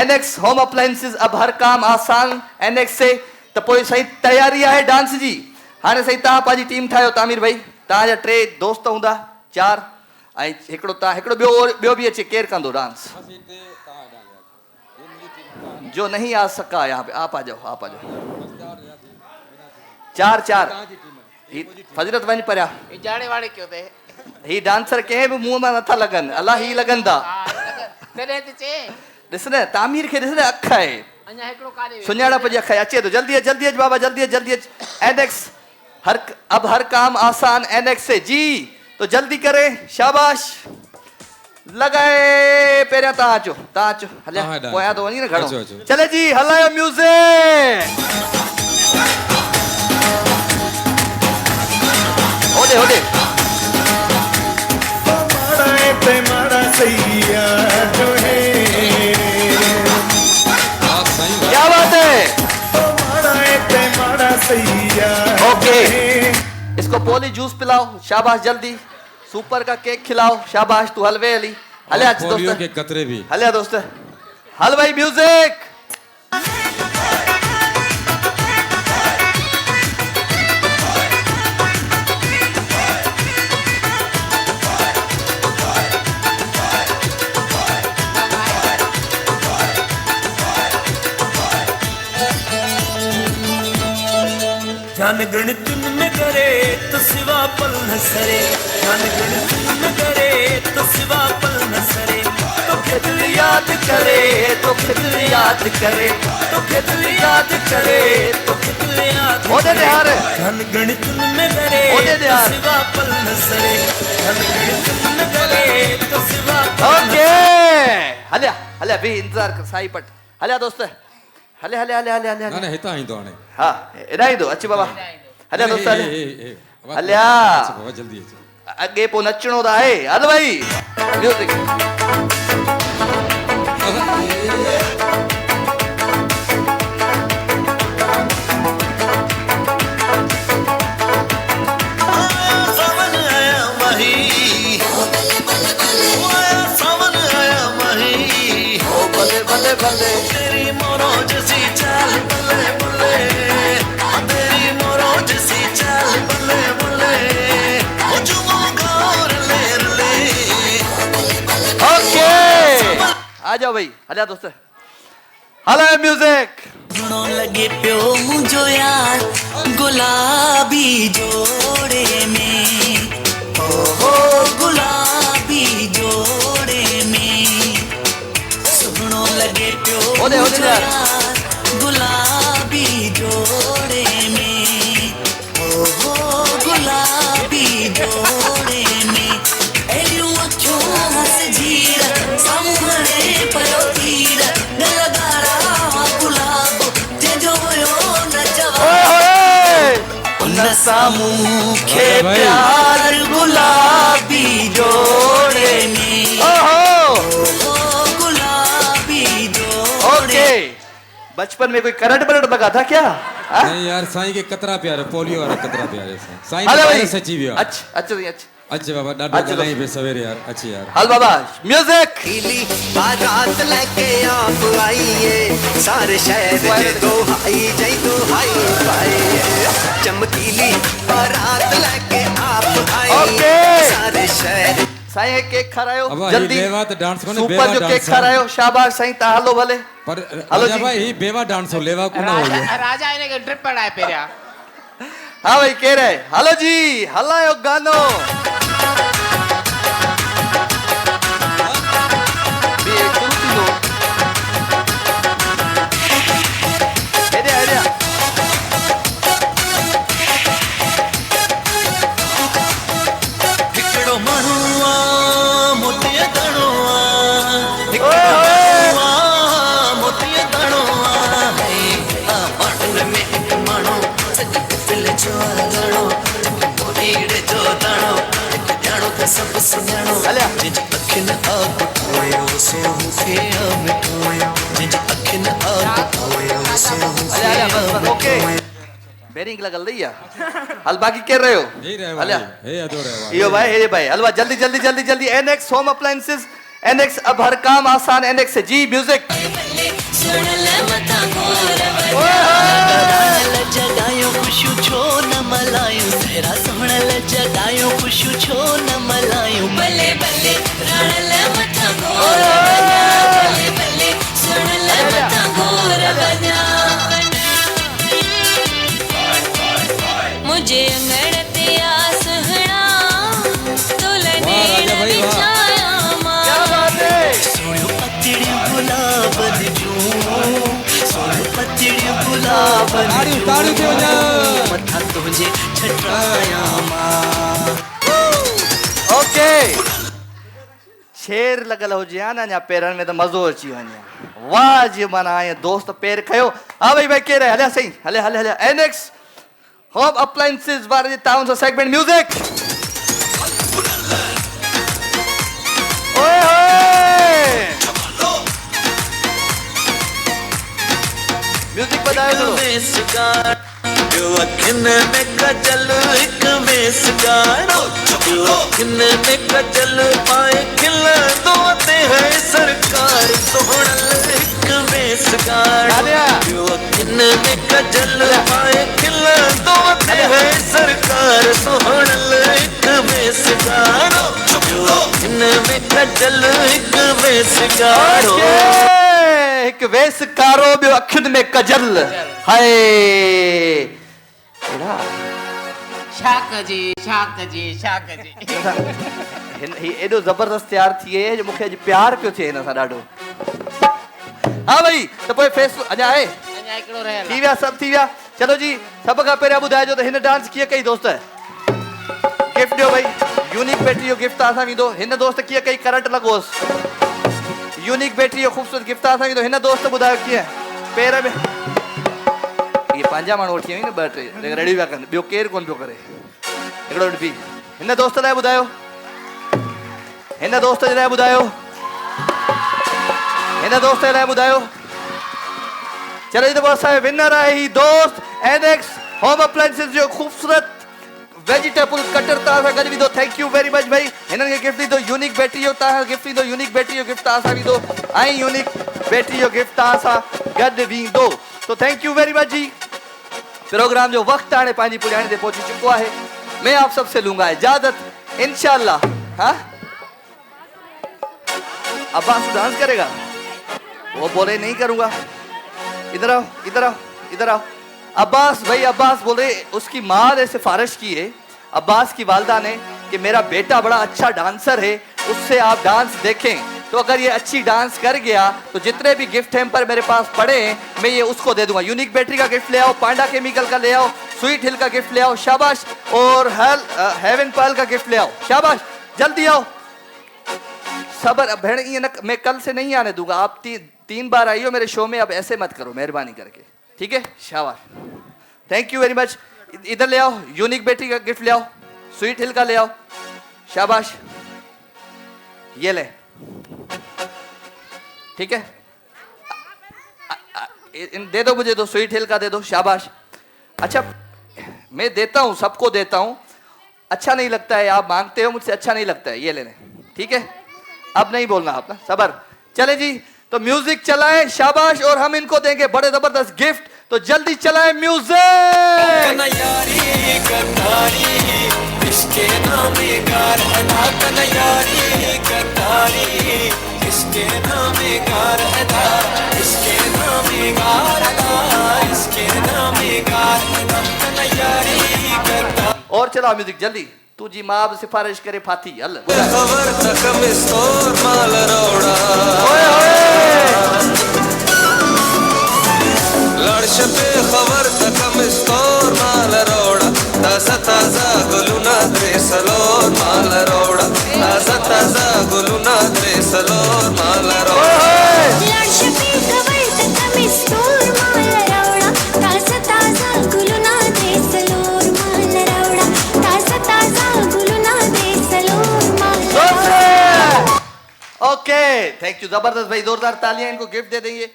NX home appliances अब हर काम आसान एनएक्स से। तो पोइ सही तैयारी है डांस जी। हाणे सही तव्हां पंहिंजी टीम ठाहियो तामिर भाई। तव्हांजा 3 दोस्त हूंदा 4 ऐं हिकिड़ो तव्हां हिकिड़ो ॿियो बि अचे केरु कंदो डांस जो नहीं आ सका यहाँ पे आप आ जाओ 4 फजरत वञ परिया जाने वाले क्यों थे ही डांसर कंहिं बि मुंहं मां नथा लॻनि अलाह ही लॻंदा तॾहिं त चे ॾिस न तामीर खे ॾिस न अख आहे अञा हिकिड़ो काॾे सुञाणप जी अख आहे अचे थो जल्दी अच बाबा जल्दी अच एनएक्स अब हर काम आसान एनएक्स से जी तो जल्दी करे शाबाश लगाए पहिरियां तव्हां अचो हलिया पोयां थो वञी न घणो चले जी हलायो म्यूज़िक होॾे क्या बात है ओके इसको पोली जूस पिलाओ शाबाश जल्दी सुपर का केक खिलाओ शाबाश तू हलवे अली हले आज दोस्त के कतरे भी हले दोस्त हल भाई म्यूजिक जान गणित में करे तो सिवा पल न सरे जान गणित में करे तो सिवा पल न सरे तो फिर याद करे तो फिर याद करे तो फिर याद करे तो फिर याद होदे दे यार जान गणित में करे तो सिवा पल न सरे जान गणित में करे तो सिवा ओके हले भी इंतजार कर साई पट हले दोस्त हले ना हिता ईंदो हाणे हाँ एॾा ईंदो अच बाबा हले दोस्त हलिया बाबा जल्दी अच अॻे पोइ नचणो त आहे हल भाई म्यूज़िक तेरी मोरोज सी चाल बल्ले बल्ले तेरी मोरोज सी चाल बल्ले बल्ले ओ जुमो गौर ले ओके आ जाओ भाई हलिया दोस्त हलो म्यूजिक घणो लगे पियो मुंहिंजो यार गुलाबी जोड़े में ओ गुलाबी जोड़े में सुगणो लगे पियो होदे यार गुलाबी जोड़े में ओ गुलाबी जोड़े में एलियूं अखियूं हस जीर सामने पयो तीर गलगारा गुलाब जंहिंजो हुयो न जवाब उन साम्हूं खे प्यार गुलाबी जोड़े में ओके बचपन में कोई करंट लगा था क्या नहीं यार साईं के कतरा प्यार है पोलियो वाला कतरा प्यार है साईं हलो भाई सची भी अच्छा बाबा डाडो नहीं पे सवेरे यार अच्छी यार हल बाबा म्यूजिक खिली बारात लेके आप आइए सारे शहर के दो हाई जय दो हाई पाए चमकीली बारात लेके आप आइए सारे शहर साईं केक खारायो अब जल्दी बेवा तो डांस कोने सुपर जो केक खारायो शाबाश साईं ता हलो भले पर हलो राजा जी। भाई ही बेवा डांस हो लेवा कोना हो गया राजा इने के ट्रिप पड़ा है पेरिया हाँ भाई कह रहे हलो जी हलायो गानो भी एक शुरू थी लो हेडिया हिकड़ो माण्हू मोतीअ दाणो मोतीअ दाणो माण्हुनि में हिकु माण्हू दिल जो दाणो मोतीड़े जो दाणो ॼाणो त सभु सुञाणो जंहिंजी अखियुनि आग पोयो सो मूंखे मिठोयो जंहिंजी अखियुनि आग पोयो सो मूंखे ओके बेरिंग लगल रही है हल बाकी कर रहे हो यही रहे हलिया भाई हे अदो रहे यो भाई हे भाई हलवा जल्दी एनएक्स होम अप्लायंसेस एनएक्स अब हर काम आसान एनएक्स से जी म्यूजिक सुन ले मता गोर जगायो खुशू छो न मलायो तेरा सोहण ले जगायो खुशू छो न मलायो बल्ले बल्ले रण ले मता गोर बल्ले बल्ले सुन ले मता गोर बजा मुझे अंगड़ते आसहना दुल्हने भाई, वाह। छाया क्या बात है सोयो पतड़ी गुलाब जूं सोयो पतड़ी गुलाब ताड़ी ताड़ी क्यों जा मथा तुझे छटाया मां ओके शेर लगल हो जिया ना या पेरन में तो मजो अची वने वाह जी माना ये दोस्त पैर खयो आ भाई के रहे हले सही हले हले हले एनेक्स होम अप्लायंसेस वाले जी टाउन सेगमेंट म्यूजिक ओए होए म्यूजिक बजाओ जो अखिन में कजल एक मेसगार जो अखिन में कजल पाए खिला दो ते है सरकार सोहणल एक मेसगार जो अखिन में कजल पाए खिला दो ते है सरकार सोहणल एक मेसगार जो अखिन में कजल एक मेसगार एक वेस कारो बियो अखियुनि में कजल हाय एड़ा शाक जी शाक जी शाक जी ही एडो जबरदस्त तैयार थिए जो मुखे अज प्यार पियो थिए हिन सां ॾाढो हाँ भाई तो पोइ फेसबुक अञा आहे अञा हिकिड़ो रहियल थी विया सभु थी विया चलो जी सभ खां पहिरियां ॿुधाइजो त हिन डांस कीअं कई दोस्त गिफ्ट ॾियो भाई यूनिक बैटरी जो गिफ्ट तव्हां सां वेंदो हिन दोस्त कीअं कई करंट लॻोसि यूनिक बैटरी जो ख़ूबसूरत गिफ्ट तव्हां सां वेंदो हिन दोस्त ॿुधायो कीअं पेर में ये पंहिंजा माण्हू वठी आई न ॿ टे रेडी पिया कनि ॿियो केरु कोन पियो करे हिकिड़ो मिंट बि हिन दोस्त लाइ ॿुधायो हिन दोस्त जे लाइ ॿुधायो हिन दोस्त जे लाइ ॿुधायो चलो जी असांजो विनर आहे ही दोस्त एनेक्स होम अप्लायंसेस जो ख़ूबसूरत वेजिटेबल कटर तव्हां सां गॾु वींदो थैंक यू वेरी मच भाई हिननि खे गिफ्ट ॾींदो यूनिक बैटरी जो तव्हां गिफ्ट ॾींदो यूनिक बैटरी जो गिफ्ट तव्हां सां वींदो ऐं यूनिक बैटरी जो गिफ्ट तव्हां सां गॾु वींदो तो थैंक यू वेरी मच जी प्रोग्राम जो वक्त हाणे पंहिंजी पुॼाणे ते पहुची चुको आहे मैं आप सबसे लूंगा इजाजत इंशाल्लाह हाँ अब्बास डांस करेगा वो बोले नहीं करूंगा इधर आओ इधर आओ इधर आओ अब्बास भाई अब्बास बोल रहे उसकी माँ ने सिफारिश की है अब्बास की वालदा ने कि मेरा बेटा बड़ा अच्छा डांसर है उससे आप डांस देखें तो अगर ये अच्छी डांस कर गया तो जितने भी गिफ्ट हैम्पर मेरे पास पड़े हैं मैं ये उसको दे दूंगा यूनिक बैटरी का गिफ्ट ले आओ पांडा केमिकल का ले आओ स्वीट हिल का गिफ्ट ले आओ शाबाश और हेवन पर्ल का गिफ्ट ले आओ शाबाश जल्दी आओ सबर बहन ये न मैं कल से नहीं आने दूंगा आप तीन बार आई हो मेरे शो में अब ऐसे मत करो मेहरबानी करके ठीक है शाबाश थैंक यू वेरी मच इधर ले आओ यूनिक बैटरी का गिफ्ट ले आओ स्वीट हिल का ले आओ शाबाश ये ले ठीक है दे दो मुझे दो स्वीट हिल का दे दो शाबाश अच्छा मैं देता हूँ सबको देता हूँ अच्छा नहीं लगता है आप मांगते हो मुझसे अच्छा नहीं लगता है ये लेने ठीक है अब नहीं बोलना आप ना सबर चले जी तो म्यूजिक चलाएं शाबाश और हम इनको देंगे बड़े जबरदस्त गिफ्ट तो जल्दी चलाएं म्यूजिक और चलाओ म्यूजिक जल्दी तू जी मां अब सिफारिश करे फाती हल खबर तक मिस्टोर माल रोड़ा ओए ओए लड़श पे खबर तक मिस्टोर माल रोड़ा ताजा ताजा गुलुना द्रेसलोर माल रोड़ा ताजा ताजा गुलुना द्रेसलोर माल रोड़ा ओके थैंक यू जबरदस्त भाई जोरदार तालियां इनको गिफ्ट दे देंगे